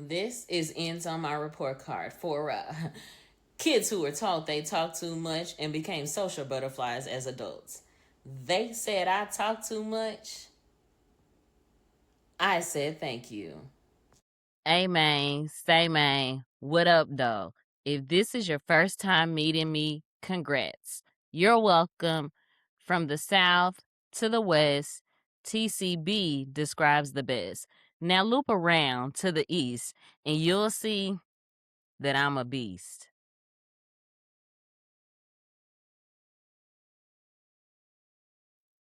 This is ends on my report card for kids who were taught they talk too much and became social butterflies as adults. They said I talk too much. I said thank you. Hey man, say man, what up though? If this is your first time meeting me, congrats. You're welcome. From the south to the west, TCB describes the best. Now loop around to the east and you'll see that I'm a beast.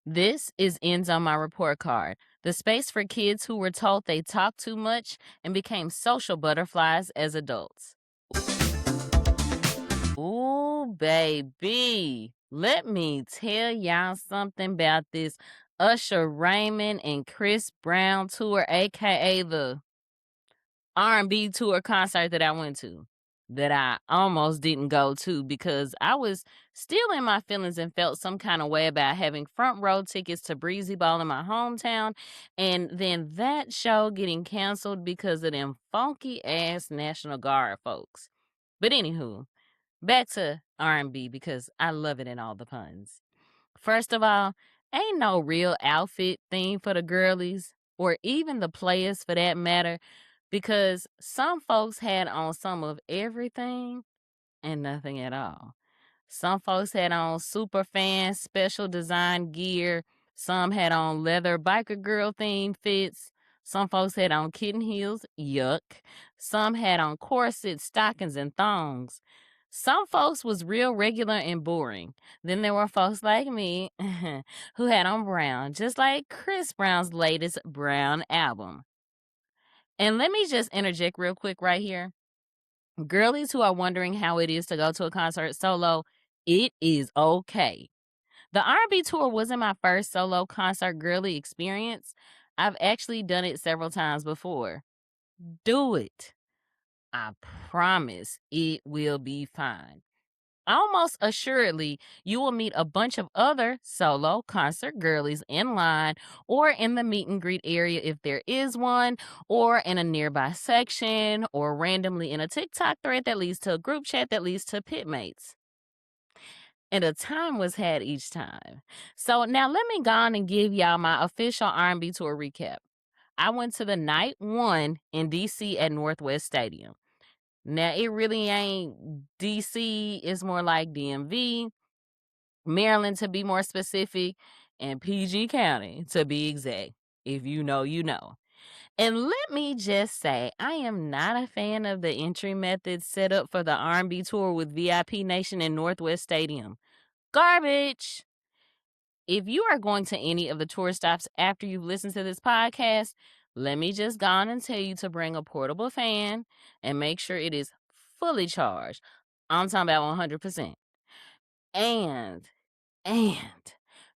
This is ends on my report card. The space for kids who were told they talk too much and became social butterflies as adults. Ooh, baby. Let me tell y'all something about this Usher Raymond and Chris Brown tour, aka the R&B tour concert that I went to. That I almost didn't go to because I was still in my feelings and felt some kind of way about having front row tickets to Breezy Ball in my hometown, and then that show getting canceled because of them funky ass National Guard folks. But anywho, back to R&B because I love it in all the puns. First of all, ain't no real outfit theme for the girlies or even the players for that matter because some folks had on some of everything and nothing at all. Some folks had on super fan special design gear. Some had on leather biker girl themed fits. Some folks had on kitten heels, yuck. Some had on corsets, stockings, and thongs. Some folks was real regular and boring. Then there were folks like me who had on brown, just like Chris Brown's latest Brown album. And let me just interject real quick right here. Girlies who are wondering how it is to go to a concert solo, it is okay. The R&B tour wasn't my first solo concert girly experience. I've actually done it several times before. Do it. I promise it will be fine. Almost assuredly, you will meet a bunch of other solo concert girlies in line or in the meet and greet area if there is one, or in a nearby section, or randomly in a TikTok thread that leads to a group chat that leads to pitmates. And a time was had each time. So now let me go on and give y'all my official R&B tour recap. I went to the night one in DC at Northwest Stadium. Now it really ain't DC, it's more like DMV, Maryland to be more specific, and PG County to be exact. If you know, you know. And let me just say, I am not a fan of the entry method set up for the R&B tour with VIP Nation and Northwest Stadium. Garbage. If you are going to any of the tour stops after you've listened to this podcast, let me just go on and tell you to bring a portable fan and make sure it is fully charged. I'm talking about 100%. And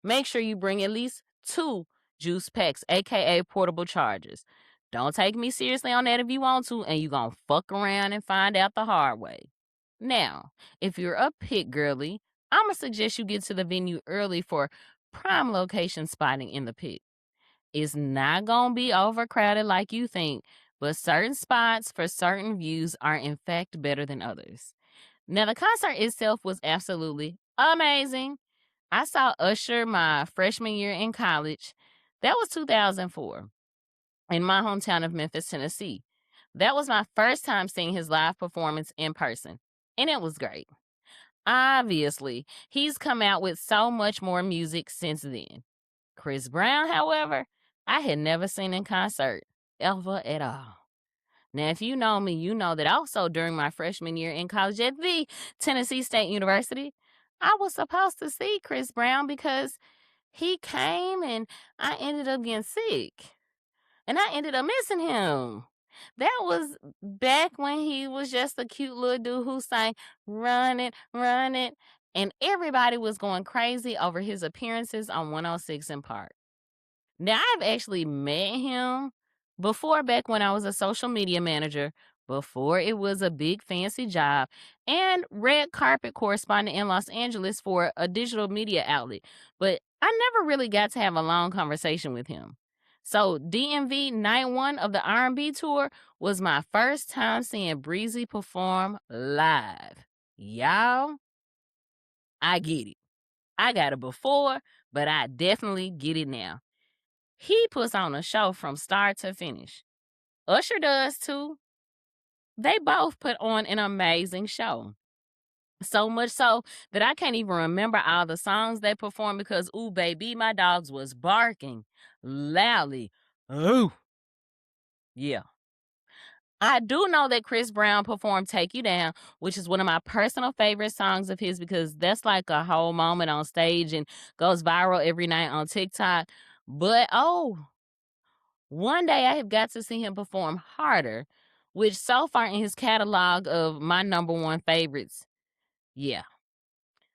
make sure you bring at least 2 juice packs, aka portable chargers. Don't take me seriously on that if you want to, and you gonna fuck around and find out the hard way. Now, if you're a pit girly, I'ma suggest you get to the venue early for prime location spotting in the pit. It's not gonna be overcrowded like you think, but certain spots for certain views are in fact better than others. Now, the concert itself was absolutely amazing. I saw Usher my freshman year in college. That was 2004 in my hometown of Memphis, Tennessee. That was my first time seeing his live performance in person, and it was great. Obviously, he's come out with so much more music since then. Chris Brown, however, I had never seen in concert, ever at all. Now, if you know me, you know that also during my freshman year in college at the Tennessee State University, I was supposed to see Chris Brown because he came and I ended up getting sick. And I ended up missing him. That was back when he was just a cute little dude who sang Run It, Run It. And everybody was going crazy over his appearances on 106 in Park. Now, I've actually met him before back when I was a social media manager, before it was a big fancy job, and red carpet correspondent in Los Angeles for a digital media outlet. But I never really got to have a long conversation with him. So DMV night one of the R&B tour was my first time seeing Breezy perform live. Y'all, I get it. I got it before, but I definitely get it now. He puts on a show from start to finish. Usher does too. They both put on an amazing show. So much so that I can't even remember all the songs they performed because, ooh, baby, my dogs was barking loudly. Ooh. Yeah. I do know that Chris Brown performed Take You Down, which is one of my personal favorite songs of his because that's like a whole moment on stage and goes viral every night on TikTok. But one day I have got to see him perform Harder, which so far in his catalog of my number one favorites, yeah.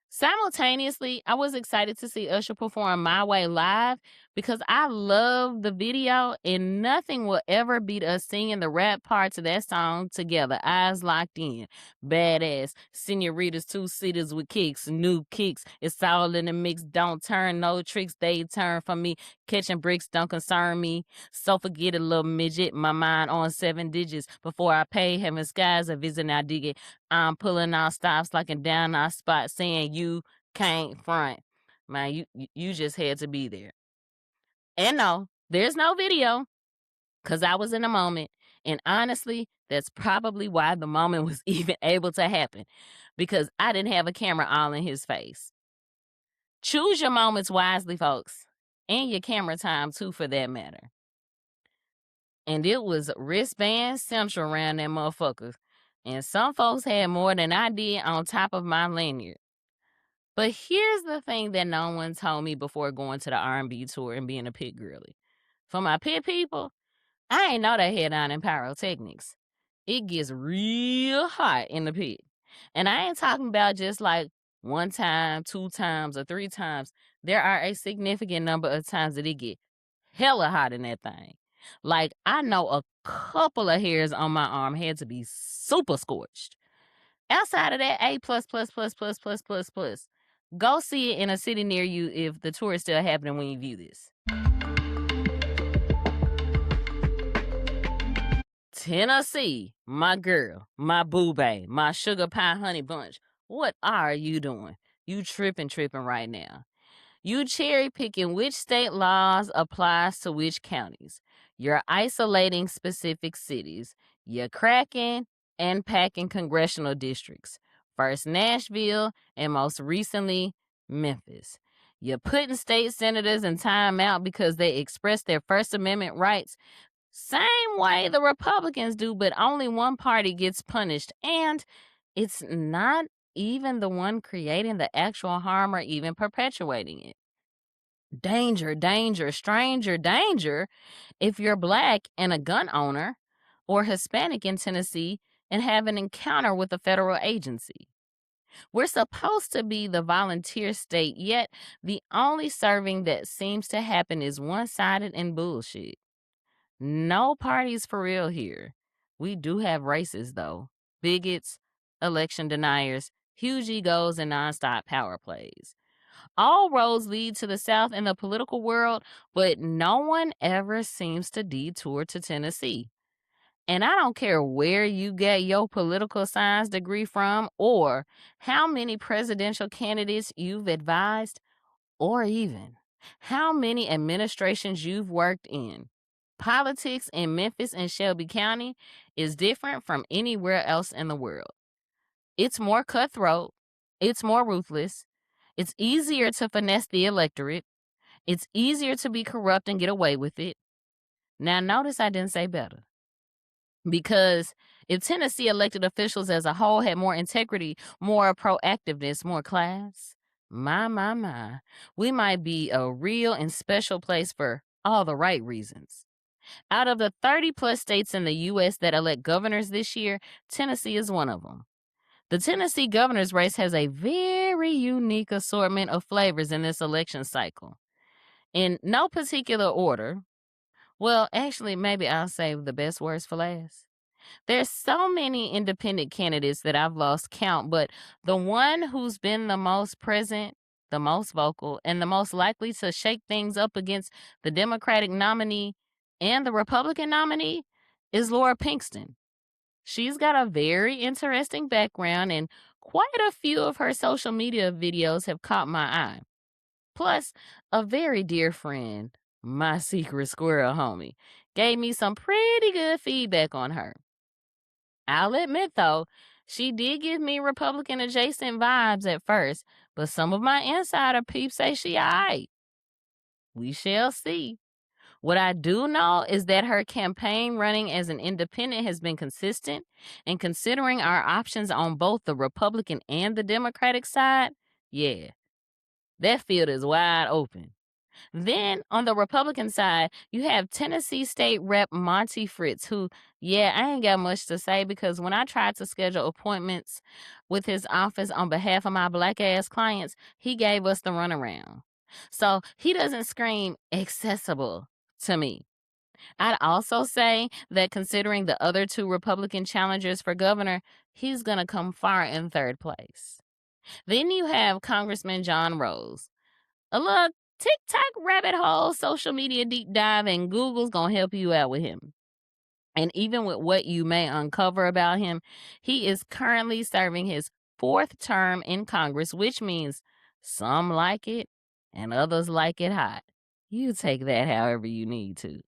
Simultaneously, I was excited to see Usher perform My Way live because I love the video and nothing will ever beat us singing the rap parts of that song together. Eyes locked in. Badass. Senoritas, two cities with kicks, new kicks. It's all in the mix. Don't turn no tricks. They turn for me. Catching bricks don't concern me. So forget it, little midget. My mind on 7 digits. Before I pay heaven skies a visit, I dig it. I'm pulling out stops, locking down our spot, saying you can't front. Man, you just had to be there. And no, there's no video because I was in the moment. And honestly, that's probably why the moment was even able to happen because I didn't have a camera all in his face. Choose your moments wisely, folks, and your camera time too, for that matter. And it was wristband central around that motherfucker. And some folks had more than I did on top of my lanyard. But here's the thing that no one told me before going to the R&B tour and being a pit girly. For my pit people, I ain't know they had on in pyrotechnics. It gets real hot in the pit. And I ain't talking about just like 1 time, 2 times, or 3 times. There are a significant number of times that it get hella hot in that thing. Like, I know a couple of hairs on my arm had to be super scorched. Outside of that, A plus plus plus plus plus plus plus. Go see it in a city near you if the tour is still happening when you view this. Tennessee, my girl, my boo bae, my sugar pie honey bunch. What are you doing? You tripping right now. You cherry picking which state laws applies to which counties. You're isolating specific cities. You're cracking and packing congressional districts. First Nashville and most recently Memphis. You're putting state senators in timeout because they expressed their First Amendment rights. Same way the Republicans do, but only one party gets punished. And it's not even the one creating the actual harm or even perpetuating it. Danger, danger, stranger, danger if you're Black and a gun owner or Hispanic in Tennessee and have an encounter with a federal agency. We're supposed to be the volunteer state, yet the only serving that seems to happen is one-sided and bullshit. No parties for real here. We do have racists, though. Bigots, election deniers, huge egos, and nonstop power plays. All roads lead to the South in the political world, but no one ever seems to detour to Tennessee. And I don't care where you get your political science degree from or how many presidential candidates you've advised or even how many administrations you've worked in. Politics in Memphis and Shelby County is different from anywhere else in the world. It's more cutthroat. It's more ruthless. It's easier to finesse the electorate. It's easier to be corrupt and get away with it. Now, notice I didn't say better. Because if Tennessee elected officials as a whole had more integrity, more proactiveness, more class, my, we might be a real and special place for all the right reasons. Out of the 30 plus states in the U.S. that elect governors this year, Tennessee is one of them. The Tennessee governor's race has a very unique assortment of flavors in this election cycle. In no particular order, well, actually, maybe I'll save the best words for last. There's so many independent candidates that I've lost count, but the one who's been the most present, the most vocal, and the most likely to shake things up against the Democratic nominee and the Republican nominee is Laura Pinkston. She's got a very interesting background, and quite a few of her social media videos have caught my eye. Plus, a very dear friend, my secret squirrel homie, gave me some pretty good feedback on her. I'll admit, though, she did give me Republican adjacent vibes at first, but some of my insider peeps say she aight. We shall see. What I do know is that her campaign running as an independent has been consistent, and considering our options on both the Republican and the Democratic side, yeah, that field is wide open. Then on the Republican side, you have Tennessee State Rep Monty Fritz, who, yeah, I ain't got much to say because when I tried to schedule appointments with his office on behalf of my black ass clients, he gave us the runaround. So he doesn't scream accessible to me. I'd also say that considering the other two Republican challengers for governor, he's going to come far in third place. Then you have Congressman John Rose. A little TikTok rabbit hole, social media deep dive, and Google's going to help you out with him. And even with what you may uncover about him, he is currently serving his 4th term in Congress, which means some like it and others like it hot. You take that however you need to.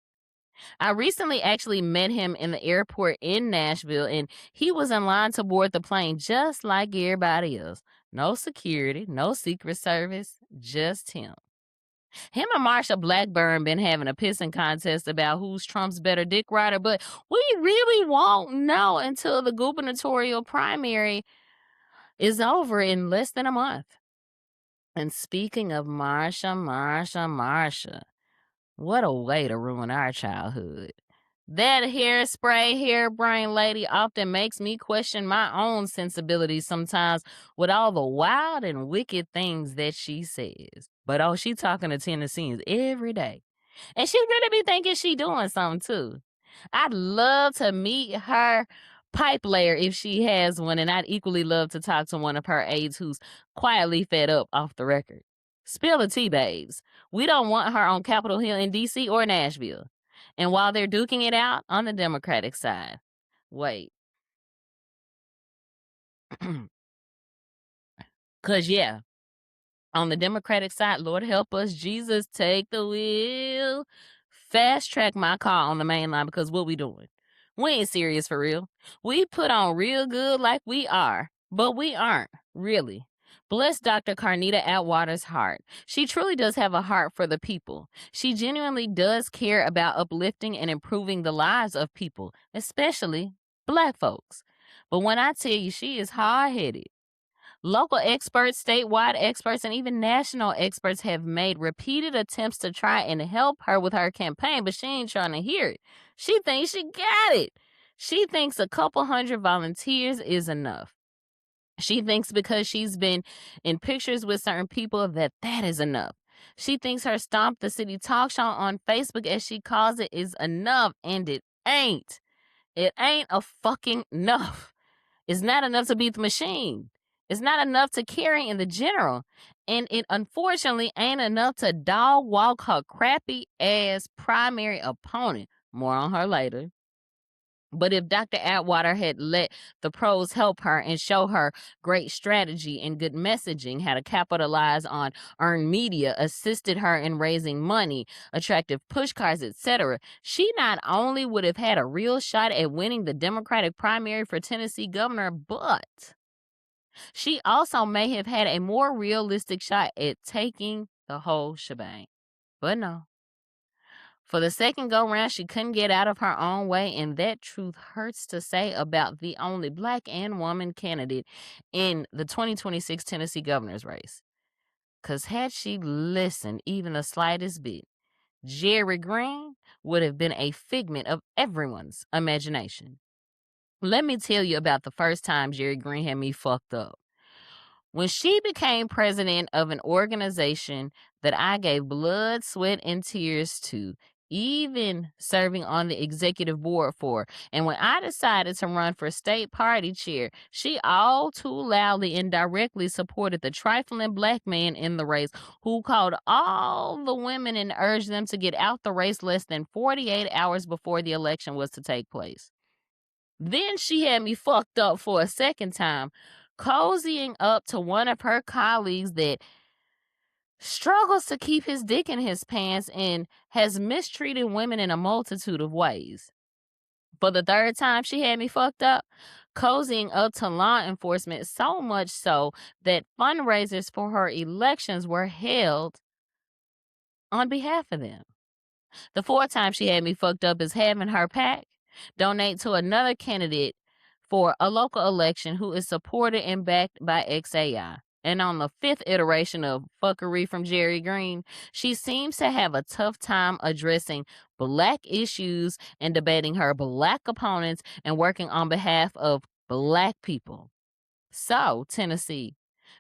I recently actually met him in the airport in Nashville, and he was in line to board the plane just like everybody else. No security, no Secret Service, just him. Him and Marsha Blackburn been having a pissing contest about who's Trump's better dick rider, but we really won't know until the gubernatorial primary is over in less than a month. And speaking of Marsha, what a way to ruin our childhood. That hairspray, harebrained lady often makes me question my own sensibilities sometimes with all the wild and wicked things that she says. But oh, she talking to Tennesseans every day. And she really be thinking she doing something too. I'd love to meet her pipe layer if she has one, and I'd equally love to talk to one of her aides who's quietly fed up off the record. Spill the tea, babes. We don't want her on Capitol Hill in D.C. or Nashville. And while they're duking it out on the Democratic side, wait. Because, yeah, on the Democratic side, Lord help us, Jesus, take the wheel. Fast track my car on the main line because what we doing? We ain't serious for real. We put on real good like we are, but we aren't, really. Bless Dr. Carnita Atwater's heart. She truly does have a heart for the people. She genuinely does care about uplifting and improving the lives of people, especially Black folks. But when I tell you she is hard-headed, local experts, statewide experts, and even national experts have made repeated attempts to try and help her with her campaign, but she ain't trying to hear it. She thinks she got it. She thinks a couple hundred volunteers is enough. She thinks because she's been in pictures with certain people that is enough. She thinks her Stomp the City talk show on Facebook, as she calls it, is enough, and it ain't. It ain't a fucking enough. It's not enough to beat the machine. It's not enough to carry in the general. And it unfortunately ain't enough to dog walk her crappy ass primary opponent. More on her later. But if Dr. Atwater had let the pros help her and show her great strategy and good messaging, how to capitalize on earned media, assisted her in raising money, attractive pushcards, etc., she not only would have had a real shot at winning the Democratic primary for Tennessee governor, but she also may have had a more realistic shot at taking the whole shebang. But no. For the second go-round, she couldn't get out of her own way, and that truth hurts to say about the only Black and woman candidate in the 2026 Tennessee governor's race. Because had she listened even the slightest bit, Jerry Green would have been a figment of everyone's imagination. Let me tell you about the first time Jerry Green had me fucked up. When she became president of an organization that I gave blood, sweat, and tears to, even serving on the executive board for. And when I decided to run for state party chair, she all too loudly and directly supported the trifling black man in the race who called all the women and urged them to get out the race less than 48 hours before the election was to take place. Then she had me fucked up for a second time, cozying up to one of her colleagues that struggles to keep his dick in his pants and has mistreated women in a multitude of ways. For the third time, she had me fucked up, cozying up to law enforcement so much so that fundraisers for her elections were held on behalf of them. The fourth time she had me fucked up is having her PAC donate to another candidate for a local election who is supported and backed by XAI. And on the fifth iteration of fuckery from Jerry Green, she seems to have a tough time addressing black issues and debating her black opponents and working on behalf of black people. So, Tennessee,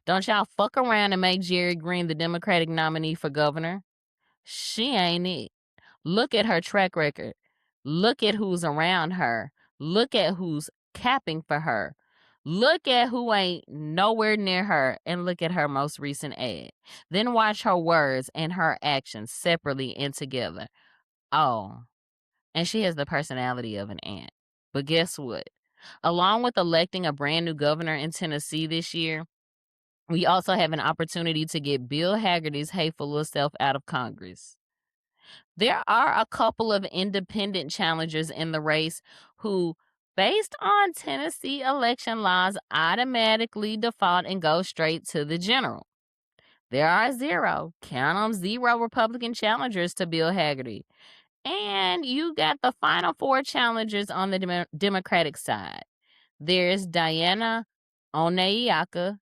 don't y'all fuck around and make Jerry Green the Democratic nominee for governor. She ain't it. Look at her track record. Look at who's around her. Look at who's capping for her. Look at who ain't nowhere near her, and look at her most recent ad. Then watch her words and her actions separately and together. Oh, and she has the personality of an ant. But guess what? Along with electing a brand new governor in Tennessee this year, we also have an opportunity to get Bill Hagerty's hateful little self out of Congress. There are a couple of independent challengers in the race who, based on Tennessee election laws, automatically default and go straight to the general. There are count 'em, zero Republican challengers to Bill Hagerty. And you got the final four challengers on the Democratic side. There's Diana Onayaka.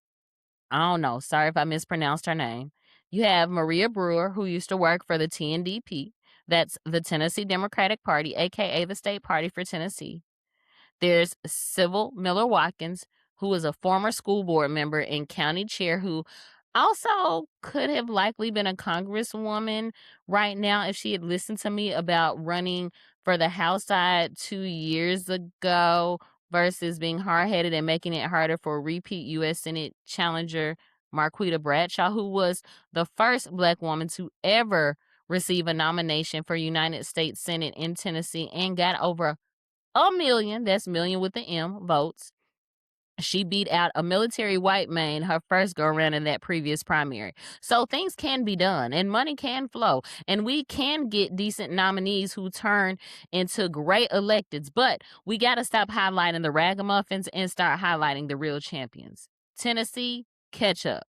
I don't know. Sorry if I mispronounced her name. You have Maria Brewer, who used to work for the TNDP. That's the Tennessee Democratic Party, aka the state party for Tennessee. There's Sybil Miller Watkins, who is a former school board member and county chair who also could have likely been a congresswoman right now if she had listened to me about running for the House side 2 years ago versus being hard-headed and making it harder for repeat U.S. Senate challenger Marquita Bradshaw, who was the first black woman to ever receive a nomination for United States Senate in Tennessee and got over 1 million, that's million with the M, votes. She beat out a military white man her first go around in that previous primary. So things can be done and money can flow and we can get decent nominees who turn into great electeds. But we got to stop highlighting the ragamuffins and start highlighting the real champions. Tennessee, catch up.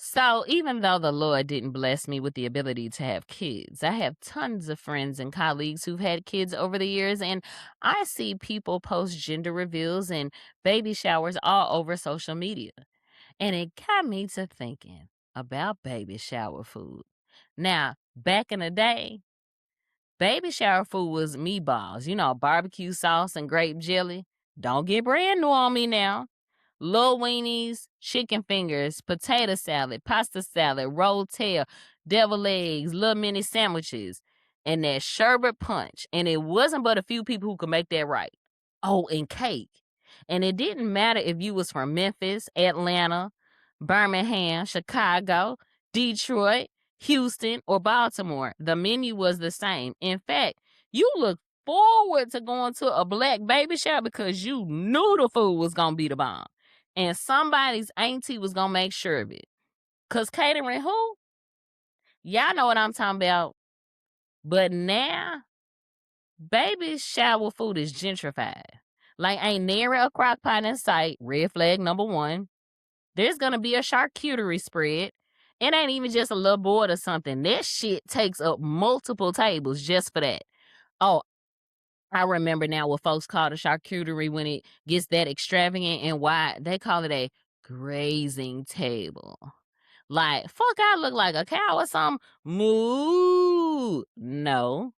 So, even though the Lord didn't bless me with the ability to have kids, I have tons of friends and colleagues who've had kids over the years, and I see people post gender reveals and baby showers all over social media. And it got me to thinking about baby shower food. Now, back in the day, baby shower food was meatballs, barbecue sauce and grape jelly. Don't get brand new on me now. Little weenies, chicken fingers, potato salad, pasta salad, rolled tail, devil eggs, little mini sandwiches, and that sherbet punch. And it wasn't but a few people who could make that right. Oh, and cake. And it didn't matter if you was from Memphis, Atlanta, Birmingham, Chicago, Detroit, Houston, or Baltimore. The menu was the same. In fact, you looked forward to going to a black baby shower because you knew the food was going to be the bomb. And somebody's auntie was going to make sure of it. Because catering who? Y'all know what I'm talking about. But now, baby shower food is gentrified. Like, ain't nary a crock pot in sight. Red flag number one. There's going to be a charcuterie spread. It ain't even just a little board or something. That shit takes up multiple tables just for that. Oh, I remember now what folks call a charcuterie when it gets that extravagant and why they call it a grazing table. Like, fuck, I look like a cow or something. Moo. No.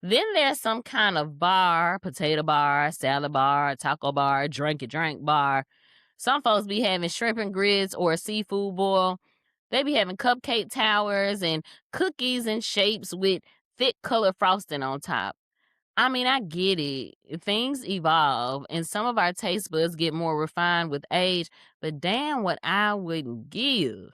Then there's some kind of bar, potato bar, salad bar, taco bar, drink bar. Some folks be having shrimp and grits or a seafood boil. They be having cupcake towers and cookies and shapes with thick color frosting on top. I mean, I get it. Things evolve, and some of our taste buds get more refined with age, but damn what I wouldn't give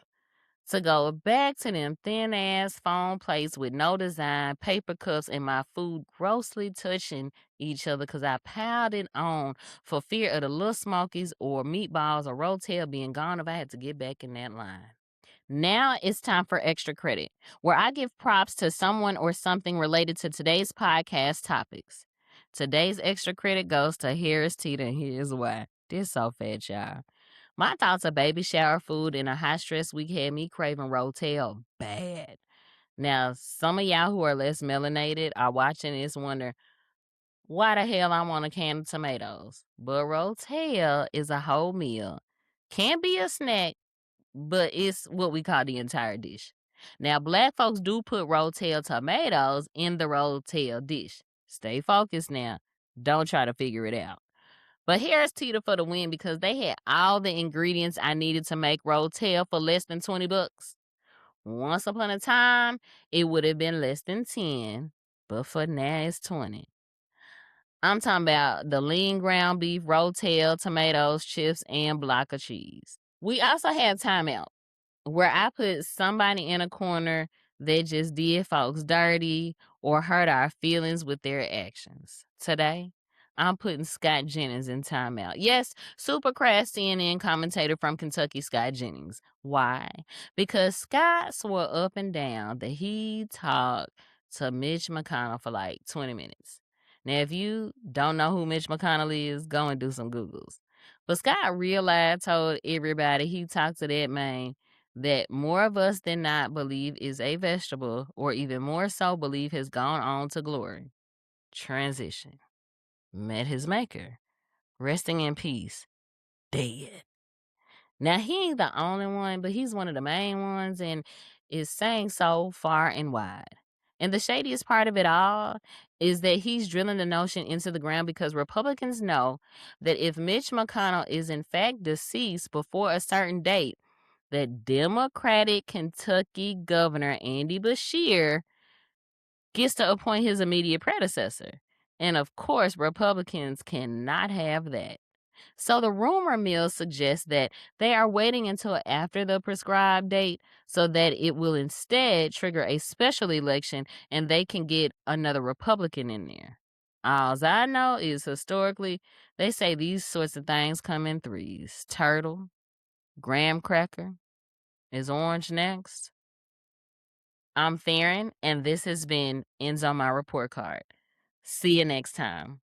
to go back to them thin ass foam plates with no design, paper cups, and my food grossly touching each other because I piled it on for fear of the little smokies or meatballs or rotel being gone if I had to get back in that line. Now it's time for extra credit, where I give props to someone or something related to today's podcast topics. Today's extra credit goes to Harris Teeter, and here's why. This so fat, y'all. My thoughts of baby shower food and a high stress week had me craving Rotel bad. Now, some of y'all who are less melanated are watching this wonder, why the hell I want a can of tomatoes? But Rotel is a whole meal. Can be a snack, but it's what we call the entire dish. Now, black folks do put Rotel tomatoes in the Rotel dish. Stay focused now. Don't try to figure it out. But here's Tita for the win because they had all the ingredients I needed to make Rotel for less than $20. Once upon a time, it would have been less than 10, but for now it's 20. I'm talking about the lean ground beef, Rotel, tomatoes, chips, and block of cheese. We also had timeout where I put somebody in a corner that just did folks dirty or hurt our feelings with their actions. Today, I'm putting Scott Jennings in timeout. Yes, super crass CNN commentator from Kentucky, Scott Jennings. Why? Because Scott swore up and down that he talked to Mitch McConnell for like 20 minutes. Now, if you don't know who Mitch McConnell is, go and do some Googles. But Scott real life told everybody he talked to that man that more of us than not believe is a vegetable, or even more so believe has gone on to glory. Transition. Met his maker. Resting in peace. Dead. Now, he ain't the only one, but he's one of the main ones and is saying so far and wide. And the shadiest part of it all is that he's drilling the notion into the ground because Republicans know that if Mitch McConnell is in fact deceased before a certain date, that Democratic Kentucky Governor Andy Beshear gets to appoint his immediate predecessor. And of course, Republicans cannot have that. So the rumor mill suggests that they are waiting until after the prescribed date so that it will instead trigger a special election and they can get another Republican in there. All I know is historically, they say these sorts of things come in threes. Turtle, graham cracker, is orange next? I'm Theron, and this has been Ends on My Report Card. See you next time.